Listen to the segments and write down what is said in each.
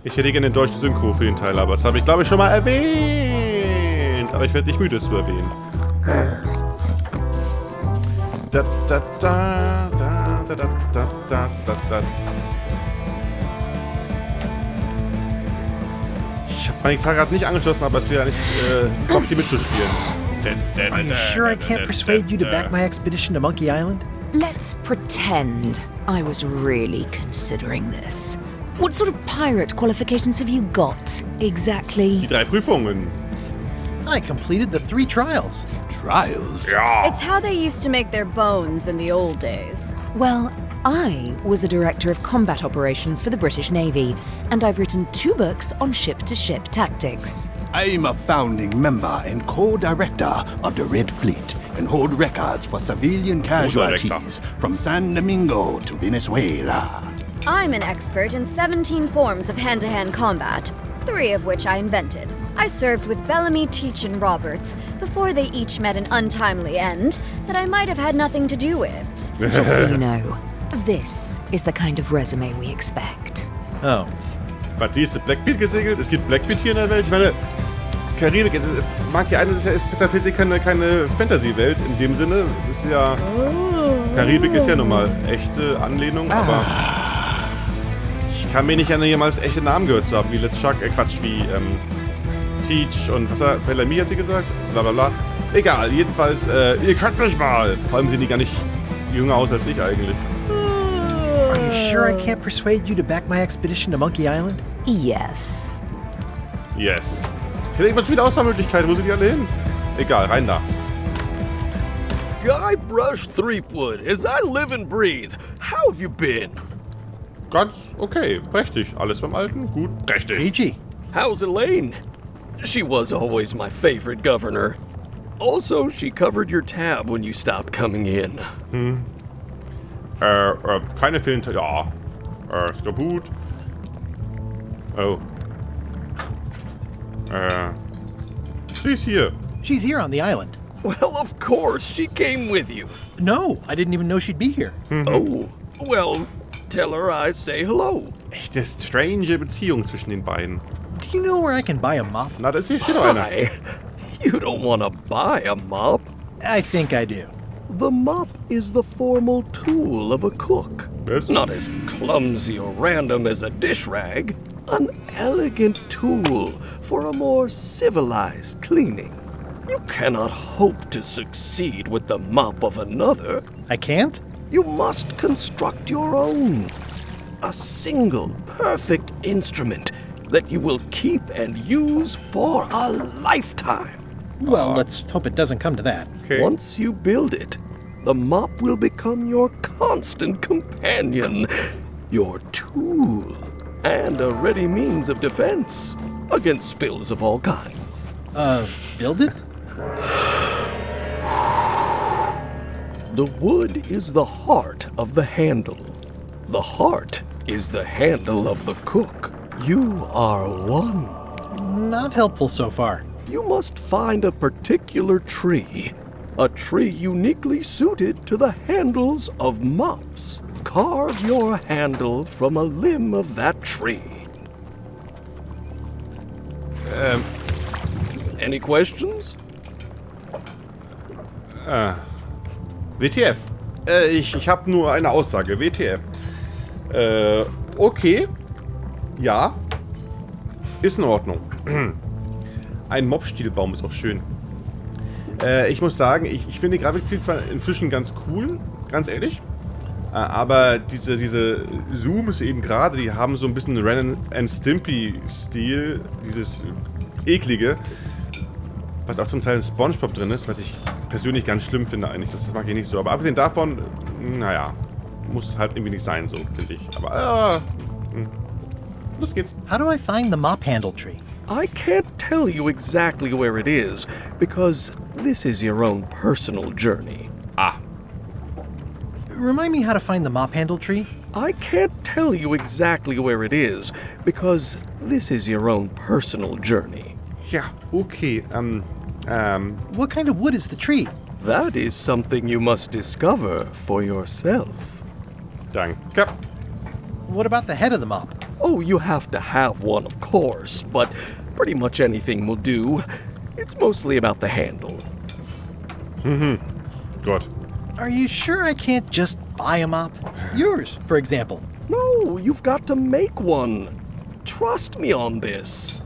Ich hätte gerne eine deutsche Synchro für den Teil, aber das habe ich, glaube ich, schon mal erwähnt. Aber ich werde nicht müde, es zu erwähnen. Da, da, da, da, da, da, da, da, da. Ich habe meine Gitarre gerade nicht angeschlossen, aber es wäre nicht, glaube hier mitzuspielen. Are you sure I can't persuade you to back my expedition to Monkey Island? Let's pretend I was really considering this. What sort of pirate qualifications have you got, exactly? Die 3 Prüfungen. I completed the 3 trials. Trials? Ja. It's how they used to make their bones in the old days. Well, I was a director of combat operations for the British Navy, and I've written 2 books on ship-to-ship tactics. I'm a founding member and co-director of the Red Fleet and hold records for civilian casualties from San Domingo to Venezuela. I'm an expert in 17 forms of hand-to-hand combat, 3 of which I invented. I served with Bellamy, Teach, and Roberts before they each met an untimely end that I might have had nothing to do with. Just so you know, this is the kind of resume we expect. Oh. Was, die ist Blackbeard gesegelt? Es gibt Blackbeard hier in der Welt? Ich meine, Karibik, Monkey Island ist ja bisher per se keine Fantasy-Welt in dem Sinne. Es ist ja... Karibik ist ja nun mal echte Anlehnung, aber... Ich kann mir nicht an jemals echte Namen gehört zu haben, wie LeChuck, wie Teach und was hat Bellamy hat sie gesagt? Blablabla. Egal, jedenfalls, ihr könnt mich mal. Vor allem sehen die gar nicht jünger aus als ich eigentlich. Are you sure I can't persuade you to back my expedition to Monkey Island? Yes. Yes. Ich hätte irgendwas wieder Auswahlmöglichkeiten. Wo sind die alle hin? Egal, rein da. Guybrush Threepwood, as I live and breathe. How have you been? Ganz okay. Prächtig. Alles beim Alten. Gut. Prächtig. Peachy. How's Elaine? She was always my favorite governor. Also, she covered your tab when you stopped coming in. Keine fehlende... Ja. Ist kaputt. Oh. She's here. She's here on the island. Well, of course, she came with you. No, I didn't even know she'd be here. Oh, well, tell her I say hello. Echte strange Beziehung zwischen den beiden. Do you know where I can buy a mop? Na, da ist hier steht doch einer. Why? You don't want to buy a mop. I think I do. The mop is the formal tool of a cook. Yes. Not as clumsy or random as a dish rag. An elegant tool for a more civilized cleaning. You cannot hope to succeed with the mop of another. I can't? You must construct your own. A single, perfect instrument that you will keep and use for a lifetime. Well, let's hope it doesn't come to that. Okay. Once you build it, the mop will become your constant companion, your tool, and a ready means of defense against spills of all kinds. Build it? The wood is the heart of the handle. The heart is the handle of the cook. You are one. Not helpful so far. You must find a particular tree. A tree uniquely suited to the handles of mops. Carve your handle from a limb of that tree. Any questions? WTF. Ich habe nur eine Aussage. WTF. Okay. Ja. Ist in Ordnung. Ein Mopp-Stielbaum ist auch schön. Ich muss sagen, ich finde die Grafikstil zwar inzwischen ganz cool, ganz ehrlich. Aber diese Zooms eben gerade, die haben so ein bisschen Ren and Stimpy-Stil. Dieses eklige. Was auch zum Teil in SpongeBob drin ist, was ich persönlich ganz schlimm finde eigentlich. Das mag ich nicht so. Aber abgesehen davon, naja, muss halt irgendwie nicht sein, so, finde ich. Aber, los geht's. How do I find the mop handle tree? I can't tell you exactly where it is, because this is your own personal journey. Ah. Remind me how to find the mop handle tree? I can't tell you exactly where it is, because this is your own personal journey. Ja, okay. What kind of wood is the tree? That is something you must discover for yourself. Danke. What about the head of the mop? Oh, you have to have one, of course, but pretty much anything will do. It's mostly about the handle. Gut. Are you sure I can't just buy a mop? Yours, for example. No, you've got to make one. Trust me on this.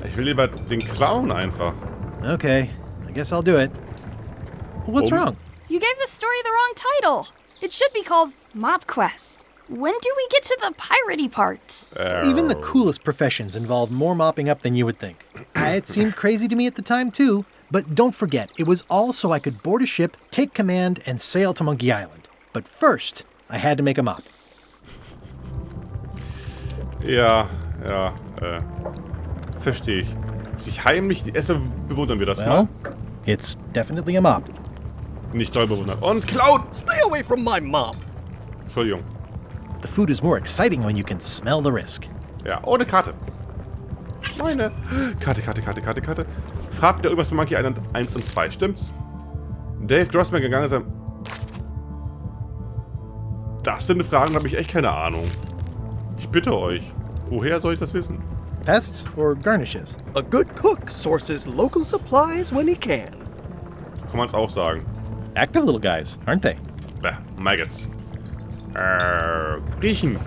Ich will lieber den Clown einfach. Okay, I guess I'll do it. What's wrong? You gave the story the wrong title. It should be called Mop Quest. When do we get to the piratey parts? Even the coolest professions involve more mopping up than you would think. It seemed crazy to me at the time, too. But don't forget, it was all so I could board a ship, take command, and sail to Monkey Island. But first, I had to make a mop. Ja, verstehe ich. Sich heimlich, erstmal bewundern wir das Well, mal. it's definitely a mop. Nicht doll bewundert. Und klauen! Stay away from my mop. Entschuldigung. The food is more exciting when you can smell the risk. Ja, ohne Karte. Meine. Karte. Fragt wieder irgendwas von Monkey Island 1 und 2, stimmt's? Dave Grossman gegangen ist. Das sind Fragen, da habe ich echt keine Ahnung. Ich bitte euch. Woher soll ich das wissen? Pests or garnishes? A good cook sources local supplies when he can. Kann man es auch sagen. Active little guys, aren't they? Bäh, Maggots. Riechen.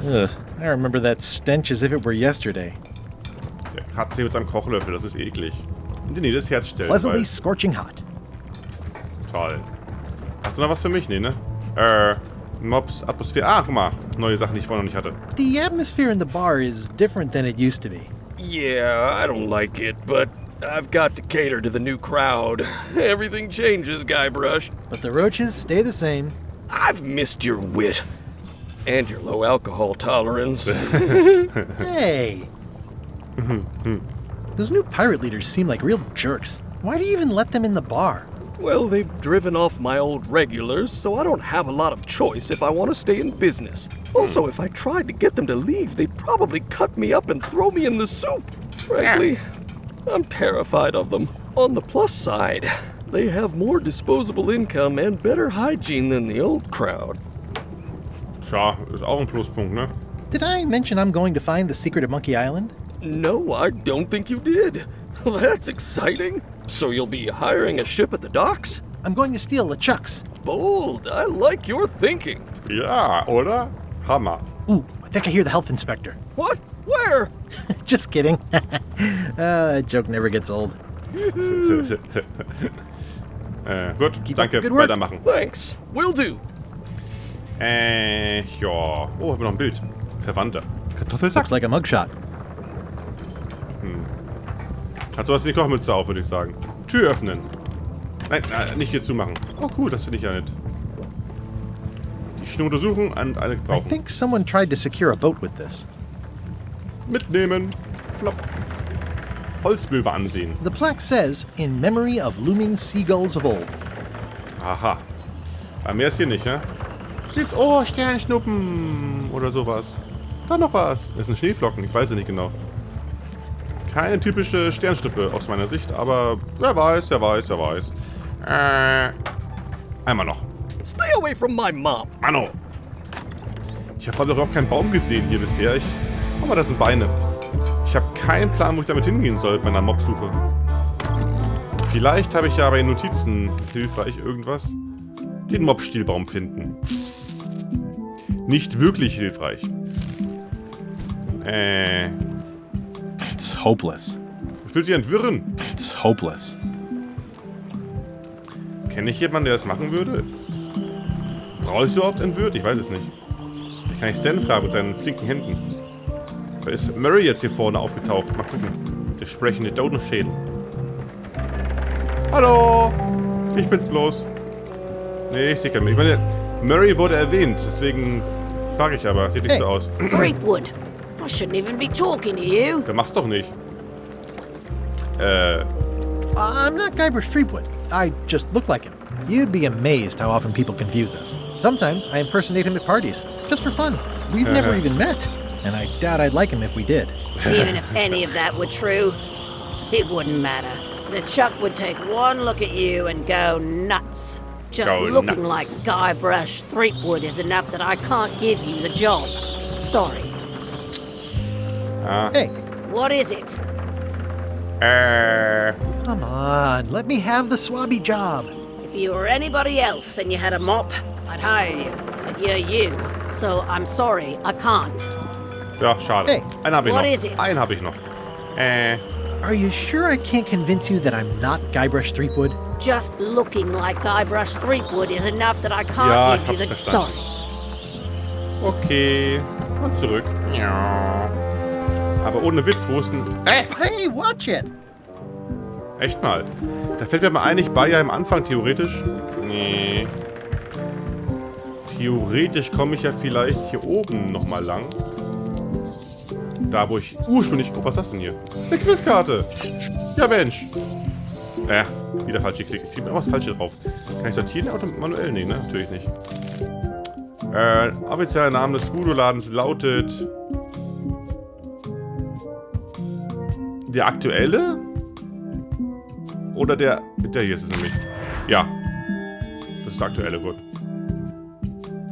Ugh, I remember that stench as if it were yesterday. Der kratzt hier mit seinem Kochlöffel, das ist eklig. Und nee, das Herz stellen. Pleasantly Weil, scorching hot. toll. Hast du noch was für mich? Nee, ne? Mobs, Atmosphäre. Ah, guck mal. Neue Sachen, die ich vorher noch nicht hatte. The atmosphere in the bar is different than it used to be. Yeah, I don't like it, but I've got to cater to the new crowd. Everything changes, Guybrush. But the roaches stay the same. I've missed your wit. And your low alcohol tolerance. Hey! Those new pirate leaders seem like real jerks. Why do you even let them in the bar? Well, they've driven off my old regulars, so I don't have a lot of choice if I want to stay in business. Also, if I tried to get them to leave, they'd probably cut me up and throw me in the soup. Frankly, I'm terrified of them. On the plus side, they have more disposable income and better hygiene than the old crowd. Tja, ist auch ein Pluspunkt, ne? Did I mention I'm going to find the secret of Monkey Island? No, I don't think you did. That's exciting. So you'll be hiring a ship at the docks? I'm going to steal LeChuck's. Bold. I like your thinking. Ja, oder? Hammer. Ooh, I think I hear the health inspector. What? Where? Just kidding. That joke never gets old. Gut, Keep up danke. the good work. Weitermachen. Thanks. Will do. Ja. Oh, haben wir noch ein Bild. Verwandter. Kartoffelsack. Looks like a mugshot. Hat sowas in die Kochmütze auf, würde ich sagen. Tür öffnen. Nein, nicht hier zumachen. Oh, cool, das finde ich ja nett. Die Schnute suchen und eine I gebrauchen. think someone tried to secure a boat with this. Mitnehmen. Flop. Holzmöwe ansehen. The plaque says, in memory of looming seagulls of old. Aha. Aber mehr ist hier nicht, ne? Gibt's, oh, Sternschnuppen oder sowas. Da noch was. Das sind Schneeflocken, ich weiß es nicht genau. Keine typische Sternschnuppe aus meiner Sicht, aber wer weiß. Einmal noch. Stay away from my mop. Mano. Ich habe überhaupt keinen Baum gesehen hier bisher. Guck mal, das sind Beine. Ich habe keinen Plan, wo ich damit hingehen soll mit meiner Mobsuche. Vielleicht habe ich ja bei den Notizen hilfreich irgendwas. Den Mob-Stielbaum finden. Nicht wirklich hilfreich. It's hopeless. Ich will sie entwirren. It's hopeless. Kenne ich jemanden, der das machen würde? Brauche ich so überhaupt entwirrt? Ich weiß es nicht. Ich kann nicht Stan fragen mit seinen flinken Händen. Da ist Murray jetzt hier vorne aufgetaucht. Mal gucken. Der sprechende Dodenschädel. Hallo! Ich bin's bloß. Nee, ich sehe keinen. Ich meine, Murray wurde erwähnt. Deswegen frage ich aber. Sieht nicht so aus. Threepwood, I shouldn't even be talking to you. Der macht's doch nicht. I'm not Guybrush Threepwood. I just look like him. You'd be amazed how often people confuse us. Sometimes I impersonate him at parties, just for fun. We've never even met, and I doubt I'd like him if we did. Even if any of that were true, it wouldn't matter. LeChuck would take one look at you and go nuts. Just Go looking nuts. like Guybrush Threepwood is enough that I can't give you the job. Sorry. Ah. Hey, What is it? come on. Let me have the swabby job. If you were anybody else and you had a mop, I'd hire you. But you're you. So I'm sorry, I can't. Ja, schade. Hey, einen habe ich what noch. is it? Einen habe ich noch. Are you sure I can't convince you that I'm not Guybrush Threepwood? Just looking like Guybrush Threepwood is enough that I Ja, can't ich give you hab's the... verstanden. Sorry. Okay. Und zurück. Ja. Aber ohne Witz, wo ist denn... Hey, watch it! Echt mal. Da fällt mir mal ein, ich war ja am Anfang theoretisch... Nee. Theoretisch komme ich ja vielleicht hier oben nochmal lang. Da, wo ich ursprünglich... Oh, was ist das denn hier? Eine Quizkarte! Ja, Mensch! Wieder falsch geklickt. Ich kriege mir auch was Falsches drauf. Kann ich sortieren oder manuell? Nee, ne? Natürlich nicht. Offizieller Name des Voodoo-Ladens lautet... Der aktuelle? Oder der hier ist es nämlich. Ja. Das ist der aktuelle, gut.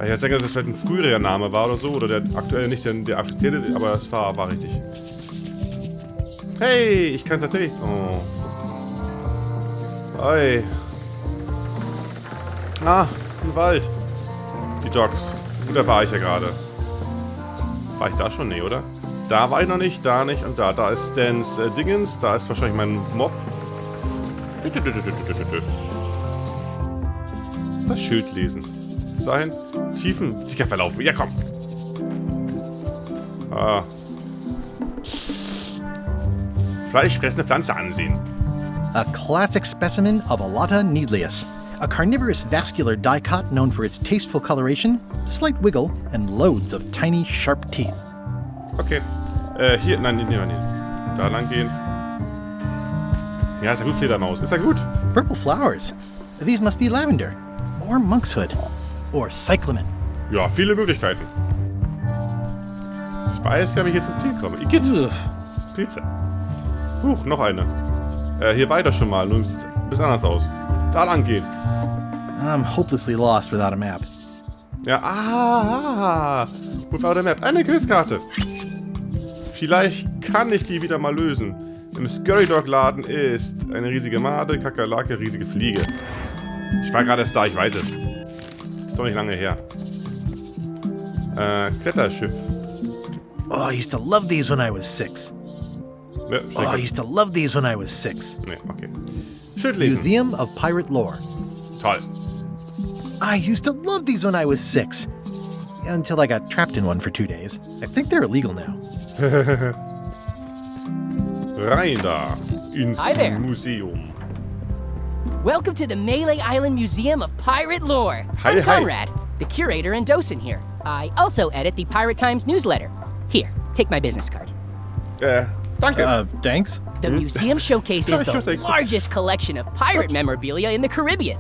Ich hätte sagen, dass das vielleicht ein früherer Name war oder so. Oder der aktuelle, nicht der offizielle, aber es war richtig. Hey, ich kann tatsächlich... Oh. Oi. Ah, ein Wald. Die Dogs. Und da war ich ja gerade. War ich da schon? Nee, oder? Da war ich noch nicht, da nicht und da. Da ist Stans Dingens, da ist wahrscheinlich mein Mopp. Das Schild lesen. Bis dahin. Tiefen. Sicher verlaufen. Ja, komm. Ah. Fleischfressende Pflanze ansehen. A classic specimen of Alata needlius, a carnivorous vascular dicot known for its tasteful coloration, slight wiggle, and loads of tiny, sharp teeth. Okay. Hier, nein. Da lang gehen. Ja, ist ja gut, Fledermaus. Ist ja gut. Purple flowers. These must be lavender, or monkshood, or cyclamen. Ja, viele Möglichkeiten. Ich weiß ja, wie ich jetzt ins Ziel komme. Igitt. Pilze. Huch, noch eine. Hier weiter schon mal. Nun sieht es ein bisschen anders aus. Da lang gehen. I'm hopelessly lost without a map. Ja, without a map. Eine Quizkarte. Vielleicht kann ich die wieder mal lösen. Im Scurry Dog Laden ist eine riesige Made, Kakerlake, riesige Fliege. Ich war gerade erst da, ich weiß es. Ist doch nicht lange her. Kletterschiff. Oh, I used to love these when I was 6. Ne, Oh, I used to love these when I was 6. Ne, okay. Schild lesen. Museum of Pirate Lore. Toll. I used to love these when I was 6. Until I got trapped in one for 2 days. I think they're illegal now. Rein da. Ins Hi there. Museum. Welcome to the Melee Island Museum of Pirate Lore. Hi, I'm hi. Conrad, the curator and docent here. I also edit the Pirate Times newsletter. Here, take my business card. Danke. Thanks. The museum showcases Sure, the thanks. largest collection of pirate memorabilia in the Caribbean.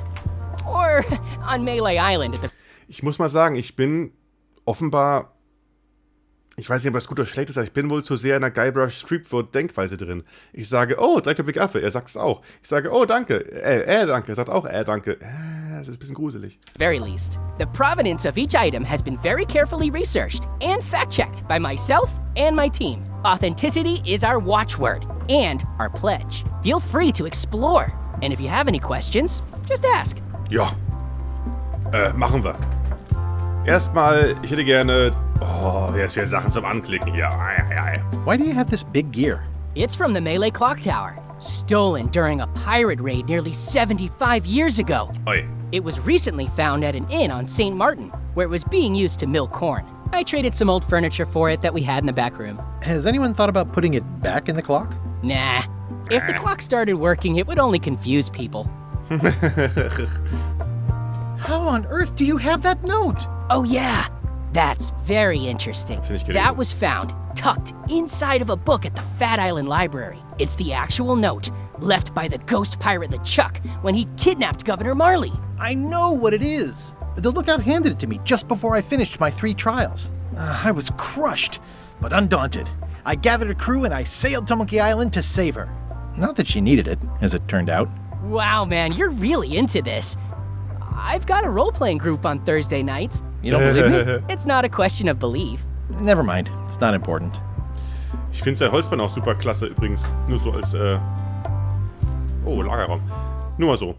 Or on Melee Island at the... Ich muss mal sagen, ich bin offenbar... Ich weiß nicht, ob das gut oder schlecht ist, aber ich bin wohl zu sehr in der Guybrush Threepwood-Denkweise drin. Ich sage, oh, dreiköpfige Affe. Er sagt es auch. Ich sage, oh, danke. Danke. Er sagt auch, danke. Das ist ein bisschen gruselig. very least. The provenance of each item has been very carefully researched and fact-checked by myself and my team. Authenticity is our watchword and our pledge. Feel free to explore. And if you have any questions, just ask. Ja. Machen wir. Erstmal, ich hätte gerne... Oh, jetzt wieder Sachen zum Anklicken hier. Why do you have this big gear? It's from the Melee Clock Tower, stolen during a pirate raid nearly 75 years ago. Oi. It was recently found at an inn on St. Martin, where it was being used to mill corn. I traded some old furniture for it that we had in the back room. Has anyone thought about putting it back in the clock? Nah. If the clock started working, it would only confuse people. How on earth do you have that note? Oh yeah, that's very interesting. Finde ich That gelesen. was found tucked inside of a book at the Fat Island Library. It's the actual note left by the ghost pirate LeChuck when he kidnapped Governor Marley. I know what it is. The lookout handed it to me just before I finished my 3 trials. I was crushed, but undaunted. I gathered a crew and I sailed to Monkey Island to save her. Not that she needed it, as it turned out. Wow, man, you're really into this. I've got a role-playing group on Thursday nights. You don't believe me? It's not a question of belief. Never mind. It's not important. Ich finde sein Holzbein auch super klasse übrigens. Nur so als, oh, Lagerraum. Nur mal so.